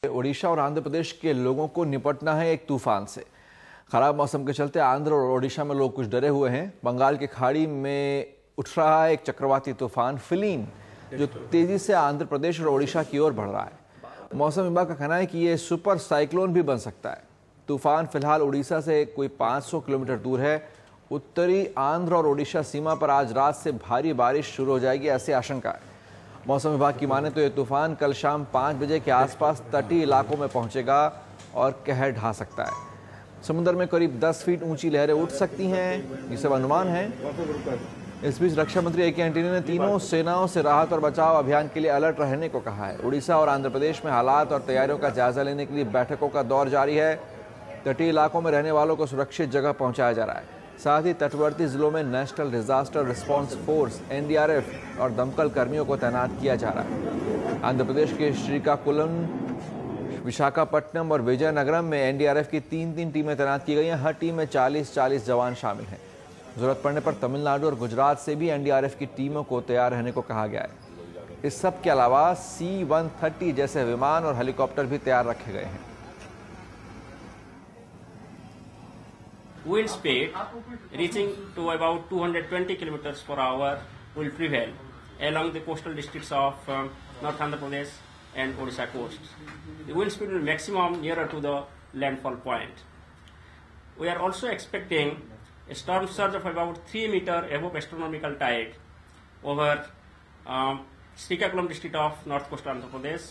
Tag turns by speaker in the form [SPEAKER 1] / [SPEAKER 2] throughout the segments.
[SPEAKER 1] ओडिशा और आंध्र प्रदेश के लोगों को निपटना है एक तूफान से। खराब मौसम के चलते आंध्र और ओडिशा में लोग कुछ डरे हुए हैं। बंगाल की खाड़ी में उठ रहा है एक चक्रवाती तूफान फिलीन, जो तेजी से आंध्र प्रदेश और ओडिशा की ओर बढ़ रहा है। मौसम विभाग का कहना है कि ये सुपर साइक्लोन भी बन सकता है। तूफान फिलहाल उड़ीसा से कोई 500 किलोमीटर दूर है। उत्तरी आंध्र और ओडिशा सीमा पर आज रात से भारी बारिश शुरू हो जाएगी, ऐसी आशंका है। मौसम विभाग की माने तो ये तूफान कल शाम 5 बजे के आसपास तटीय इलाकों में पहुंचेगा और कहर ढा सकता है। समुद्र में करीब 10 फीट ऊंची लहरें उठ सकती हैं, ये सब अनुमान है। इस बीच रक्षा मंत्री ए के एंटनी ने तीनों सेनाओं से राहत और बचाव अभियान के लिए अलर्ट रहने को कहा है। उड़ीसा और आंध्र प्रदेश में हालात और तैयारियों का जायजा लेने के लिए बैठकों का दौर जारी है। तटीय इलाकों में रहने वालों को सुरक्षित जगह पहुंचाया जा रहा है। साथ ही तटवर्ती जिलों में national disaster response force NDRF और दमकल कर्मियों को तैनात किया जा रहा है। आंध्र प्रदेश के श्रीकाकुलम, विशाखापट्टनम और विजयनगरम में NDRF की 3-3 टीमें तैनात की गई हैं। हर टीम में 40-40 जवान शामिल हैं। जरूरत पड़ने पर तमिलनाडु और गुजरात से भी NDRF की टीमों को तैयार रहने को कहा गया है। इस सब के अलावा C-130 जैसे विमान और हेलीकॉप्टर भी तैयार रखे गए हैं।
[SPEAKER 2] Wind speed reaching to about 220 kilometers per hour will prevail along the coastal districts of North Andhra Pradesh and Odisha coast. The wind speed will maximum nearer to the landfall point. We are also expecting a storm surge of about 3 meters above astronomical tide over Srikakulam district of North Coastal Andhra Pradesh,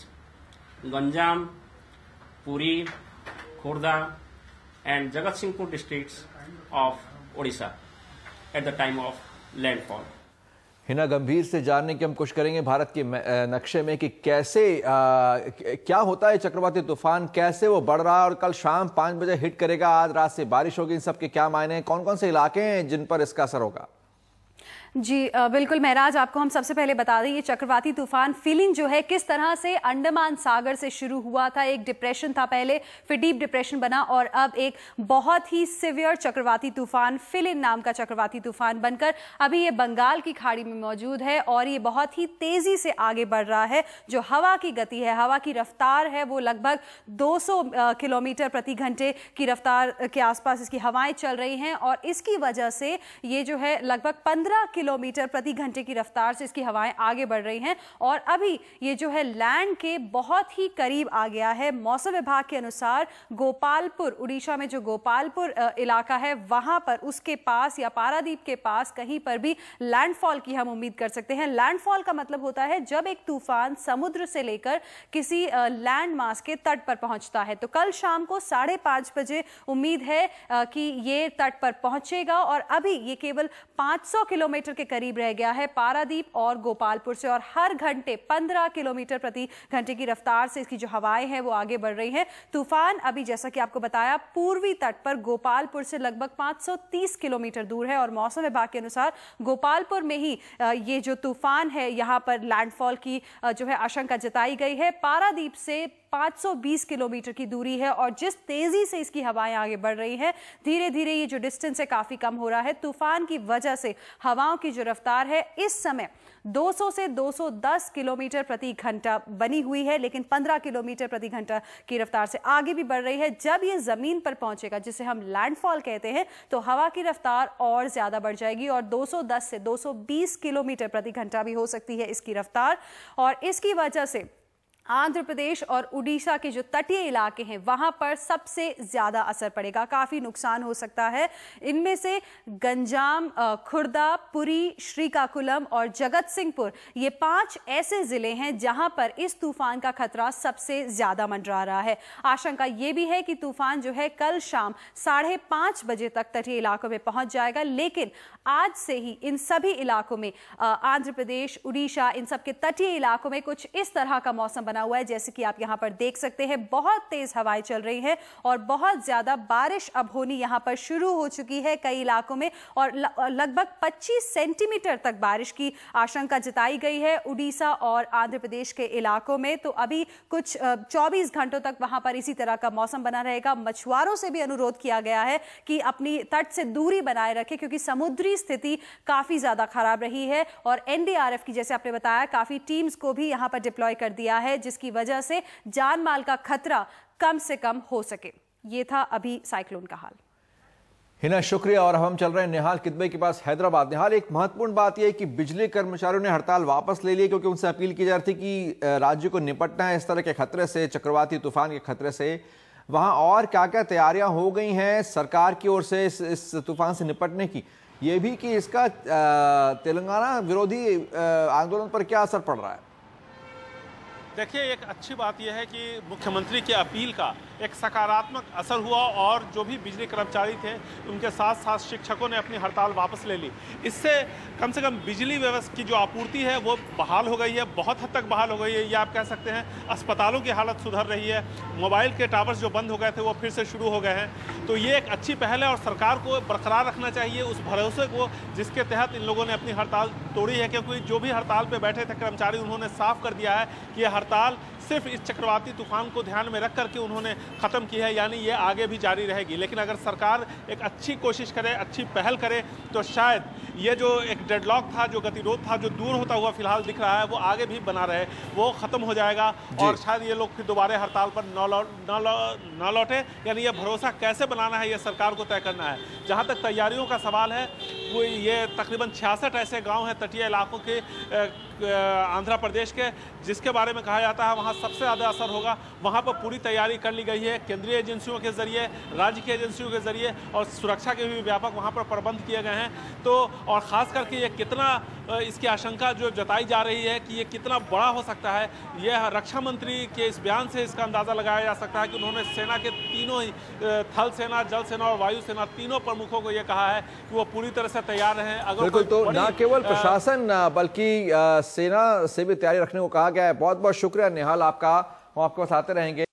[SPEAKER 2] Ganjam, Puri, Khordha and Jagatsinghpur districts of Odisha at the time of landfall.
[SPEAKER 1] Hina गंभीर से जानने की हम कोशिश करेंगे भारत के नक्शे में कि कैसे क्या होता है चक्रवाती तूफान, कैसे वो बढ़ रहा है और कल शाम 5 बजे हिट करेगा, आज रात से बारिश होगी। इन सब के क्या मायने हैं, कौन कौन से इलाके हैं जिन पर इसका असर होगा?
[SPEAKER 3] जी बिल्कुल महराज, आपको हम सबसे पहले बता दें ये चक्रवाती तूफान फिलिन जो है किस तरह से अंडमान सागर से शुरू हुआ था। एक डिप्रेशन था पहले, फिर डीप डिप्रेशन बना और अब एक बहुत ही सिवियर चक्रवाती तूफान फिलिन नाम का चक्रवाती तूफान बनकर अभी ये बंगाल की खाड़ी में मौजूद है और ये बहुत ही तेजी से आगे बढ़ रहा है। जो हवा की गति है, हवा की रफ्तार है, वो लगभग 200 किलोमीटर प्रति घंटे की रफ्तार के आसपास इसकी हवाएं चल रही हैं और इसकी वजह से ये जो है लगभग 15 किलोमीटर प्रति घंटे की रफ्तार से इसकी हवाएं आगे बढ़ रही हैं और अभी ये जो है लैंड के बहुत ही करीब आ गया है। मौसम विभाग के अनुसार गोपालपुर, उड़ीसा में जो गोपालपुर इलाका है वहां पर, उसके पास या पारादीप के पास कहीं पर भी लैंडफॉल की हम उम्मीद कर सकते हैं। लैंडफॉल का मतलब होता है जब एक तूफान समुद्र से लेकर किसी लैंड मास के तट पर पहुंचता है। तो कल शाम को 5:30 बजे उम्मीद है कि ये तट पर पहुंचेगा और अभी ये केवल 500 किलोमीटर के करीब रह गया है पारादीप और गोपालपुर से और हर घंटे 15 किलोमीटर प्रति घंटे की रफ्तार से इसकी जो हवाएं हैं वो आगे बढ़ रही हैं। तूफान अभी जैसा कि आपको बताया पूर्वी तट पर गोपालपुर से लगभग 530 किलोमीटर दूर है और मौसम विभाग के अनुसार गोपालपुर में ही ये जो तूफान है यहाँ पर लैंडफॉल की जो है आशंका जताई गई है। पारादीप से 520 किलोमीटर की दूरी है और जिस तेजी से इसकी हवाएं आगे बढ़ रही हैं, धीरे धीरे ये जो डिस्टेंस है काफी कम हो रहा है। तूफान की वजह से हवाओं की जो रफ्तार है इस समय 200 से 210 किलोमीटर प्रति घंटा बनी हुई है, लेकिन 15 किलोमीटर प्रति घंटा की रफ्तार से आगे भी बढ़ रही है। जब ये जमीन पर पहुंचेगा, जिसे हम लैंडफॉल कहते हैं, तो हवा की रफ्तार और ज्यादा बढ़ जाएगी और 210 से 220 किलोमीटर प्रति घंटा भी हो सकती है इसकी रफ्तार और इसकी वजह से आंध्र प्रदेश और उड़ीसा के जो तटीय इलाके हैं वहां पर सबसे ज्यादा असर पड़ेगा, काफी नुकसान हो सकता है। इनमें से गंजाम, खुर्दा, पुरी, श्रीकाकुलम और जगतसिंहपुर ये 5 ऐसे जिले हैं जहां पर इस तूफान का खतरा सबसे ज्यादा मंडरा रहा है। आशंका ये भी है कि तूफान जो है कल शाम 5:30 बजे तक तटीय इलाकों में पहुंच जाएगा, लेकिन आज से ही इन सभी इलाकों में आंध्र प्रदेश, उड़ीसा, इन सब के तटीय इलाकों में कुछ इस तरह का मौसम बना हुआ है जैसे कि आप यहां पर देख सकते हैं। बहुत तेज हवाएं चल रही हैं और बहुत ज्यादा बारिश अब होनी यहां पर शुरू हो चुकी है कई इलाकों में और लगभग 25 सेंटीमीटर तक बारिश की आशंका जताई गई है उड़ीसा और आंध्र प्रदेश के इलाकों में। तो अभी कुछ 24 घंटों तक वहां पर इसी तरह का मौसम बना रहेगा। मछुआरों से भी अनुरोध किया गया है कि अपनी तट से दूरी बनाए रखें क्योंकि समुद्री स्थिति काफी ज्यादा खराब रही है और NDRF की, जैसे आपने बताया, काफी टीम्स को भी यहां पर डिप्लॉय कर दिया है जिसकी वजह से जान माल का खतरा कम से कम हो सके। ये था अभी साइक्लोन का हाल।
[SPEAKER 1] हिना शुक्रिया। और हम चल रहे हैं निहाल किदवई के पास हैदराबाद। निहाल, एक महत्वपूर्ण बात यह है कि बिजली कर्मचारियों ने हड़ताल वापस ले ली क्योंकि उनसे अपील की जा रही थी कि राज्य को निपटना है इस तरह के खतरे से, चक्रवाती तूफान के खतरे से। वहां और क्या क्या तैयारियां हो गई हैं सरकार की ओर से इस तूफान से निपटने की, ये भी कि इसका तेलंगाना विरोधी आंदोलन पर क्या असर पड़ रहा है?
[SPEAKER 4] देखिए, एक अच्छी बात यह है कि मुख्यमंत्री की अपील का एक सकारात्मक असर हुआ और जो भी बिजली कर्मचारी थे उनके साथ साथ शिक्षकों ने अपनी हड़ताल वापस ले ली। इससे कम से कम बिजली व्यवस्था की जो आपूर्ति है वो बहाल हो गई है, बहुत हद तक बहाल हो गई है, ये आप कह सकते हैं। अस्पतालों की हालत सुधर रही है, मोबाइल के टावर्स जो बंद हो गए थे वो फिर से शुरू हो गए हैं। तो ये एक अच्छी पहल है और सरकार को बरकरार रखना चाहिए उस भरोसे को जिसके तहत इन लोगों ने अपनी हड़ताल तोड़ी है, क्योंकि जो भी हड़ताल पर बैठे थे कर्मचारी उन्होंने साफ कर दिया है कि यह हड़ताल सिर्फ इस चक्रवाती तूफान को ध्यान में रख करके उन्होंने ख़त्म की है, यानी ये आगे भी जारी रहेगी। लेकिन अगर सरकार एक अच्छी कोशिश करे, अच्छी पहल करे, तो शायद ये जो एक डेडलॉक था, जो गतिरोध था, जो दूर होता हुआ फिलहाल दिख रहा है, वो आगे भी बना रहे, वो ख़त्म हो जाएगा और शायद ये लोग फिर दोबारा हड़ताल पर न लौटे। यानी ये भरोसा कैसे बनाना है ये सरकार को तय करना है। जहाँ तक तैयारियों का सवाल है, वो ये तकरीबन 66 ऐसे गाँव हैं तटीय इलाकों के आंध्र प्रदेश के, जिसके बारे में कहा जाता है वहाँ सबसे ज़्यादा असर होगा। वहाँ पर पूरी तैयारी कर ली गई है केंद्रीय एजेंसियों के ज़रिए, राज्य की एजेंसियों के ज़रिए, और सुरक्षा के भी व्यापक वहाँ पर प्रबंध किए गए हैं। तो और ख़ास करके ये कितना इसकी आशंका जो जताई जा रही है कि ये कितना बड़ा हो सकता है, यह रक्षा मंत्री के इस बयान से इसका अंदाज़ा लगाया जा सकता है कि उन्होंने सेना के तीनों ही थल सेना, जल सेना और वायु सेना तीनों प्रमुखों को ये कहा है कि वो पूरी तरह से तैयार रहें। अगर
[SPEAKER 1] तो न केवल प्रशासन बल्कि सेना से भी तैयारी रखने को कहा गया है। बहुत बहुत शुक्रिया निहाल आपका, हम आपके पास आते रहेंगे।